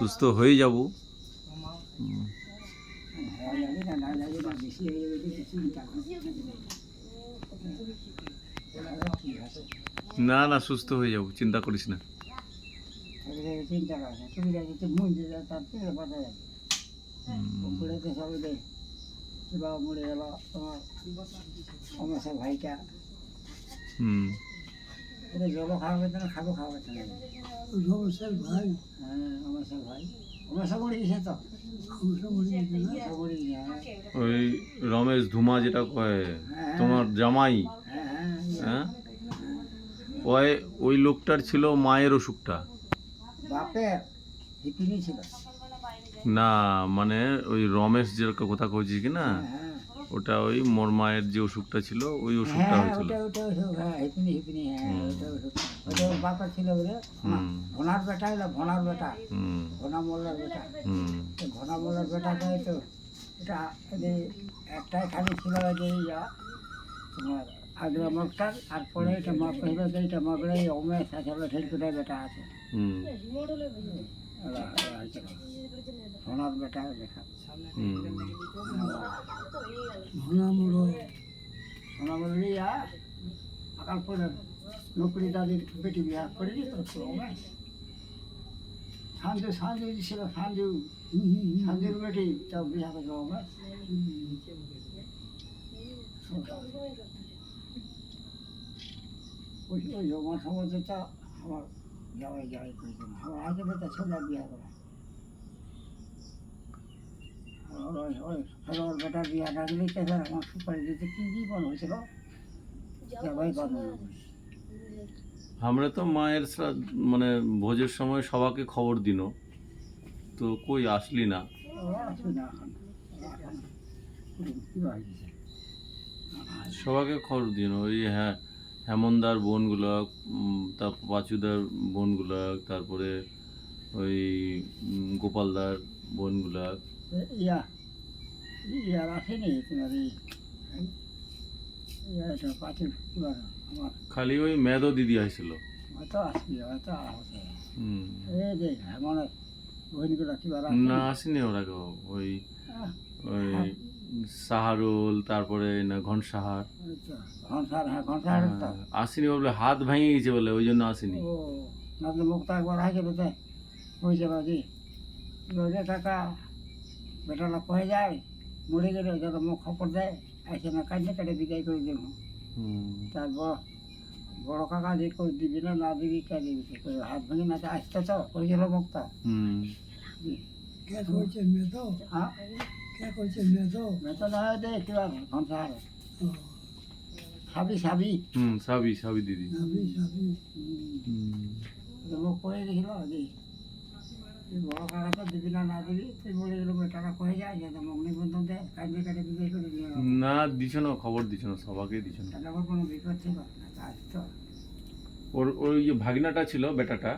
সুস্থ হয়ে যাব। না না, সুস্থ হয়ে যাব, চিন্তা করিস না। ভাইটা জল খাওয়াবে না, খাবো খাওয়াবে না। ভাই, হ্যাঁ, অমেশার ভাই, অমেশা মরে গেছে তো। ওই রমেশ ধুমা যেটা কয় তোমার জামাই, হ্যাঁ, ওই লোকটার ছিল মায়ের অসুখটা। বাপের হিপিনি ছিল না, মানে ওই রমেশ যে কথা কইছিস কি না, ওটা ওই মোর মায়ের যে অসুখটা ছিল ওই অসুখটা হয়েছিল। বাপের ছিল ভোনার বেটা, এলো ভোনার বেটা, ঘনা মোল্লার বেটা। ঘনা মোল্লার বেটাটাই তো এটা একটাই খালি ছিল যে তোমার আগ্রা মগটার, আর পরে এটা মগ হইলো যে এটা মগরে অমেশ আছে, ঠেলকুটায় বেটা আছে, ভোনার বেটা দেখা। আকাল পরে নকরি দাদির বেটি বিয়া করে দিত সাঞ্জু, সাঞ্জু ছিল সাঞ্জু, সাঞ্জুর বেটি তাও বিয়া করছে আমার। ওই আমার সমাজটা আমার যাওয়াই যাওয়াই করেছে, আমার আগে বেটা ছেলে বিয়া করা। ওই বেটার বিয়াটা গেলেই তো আমার সুপারি দিতে কি জীবন হয়েছিল, যাবাই পারবো না। আমরা তো মায়ের মানে ভোজের সময় সবাইকে খবর দিন, তো কই আসলি না। সবাইকে খবর দিন, ওই হ্যাঁ হেমন্দার বোনগুলা, তারপর পাচুদার বোনগুলা, তারপরে ওই গোপালদার বোনগুলা। খালি ওই মেদো দিদি আসছিল। না আসেনি ওরা কেউ। ওই ওই সাহারুল, তারপরে না ঘনসাহার আসেনি, বলে হাত ভেঙে গেছে বলে ওই জন্য আসেনি। মুখটা একবার হাসে বেতে হয়ে যাবে কি টাকা বেটা লোক হয়ে যায়, মরে গেলে যত মুখ খবর দেয় আসে না, কাঁদলে কাটে বিদায় করে দেব। তারপর বড় কাকা যে কই দিবি না না দিবি কে দিবি, হাত ভেঙে না আসতে তো ওই গেল মুখটা। সাবি সাবি সাবি সাবি দিদি মুখ করে গেছিল যে বড় কাকা তো দিবি না না দিবি, তুই বলে গেল টাকা কয়ে যায় যে মুখ নিবন্ধন দেয়, কাঁদলে কাটে বিদায় করে দিয়ে না দিছ না, খবর দিছ না, সবাইকে দিছ না। আবার কোনো বিপদ ছিল না আসতো। ওই যে ভাগনাটা ছিল বেটাটা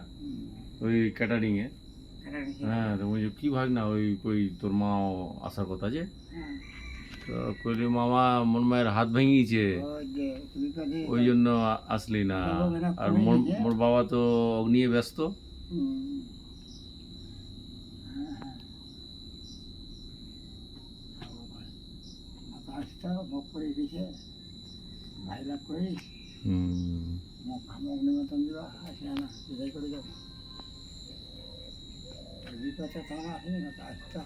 ওই ক্যাটারিং এ, হ্যাঁ ওই যে কি ভাগনা, ওই তোর মা আসার কথা যে, তো কইলি মামা মোর মায়ের হাত ভেঙেছে ওই জন্য আসলি না, আর মোর বাবা তো অগ্নিয়ে ব্যস্ত। মুখ করে দিছে ভাই লাভ করিস, মুখ নিমন্ত্রণ দিবা আসে না, বিদায় করে যাবো। বিপদে তারা আসেনি না, আসতো।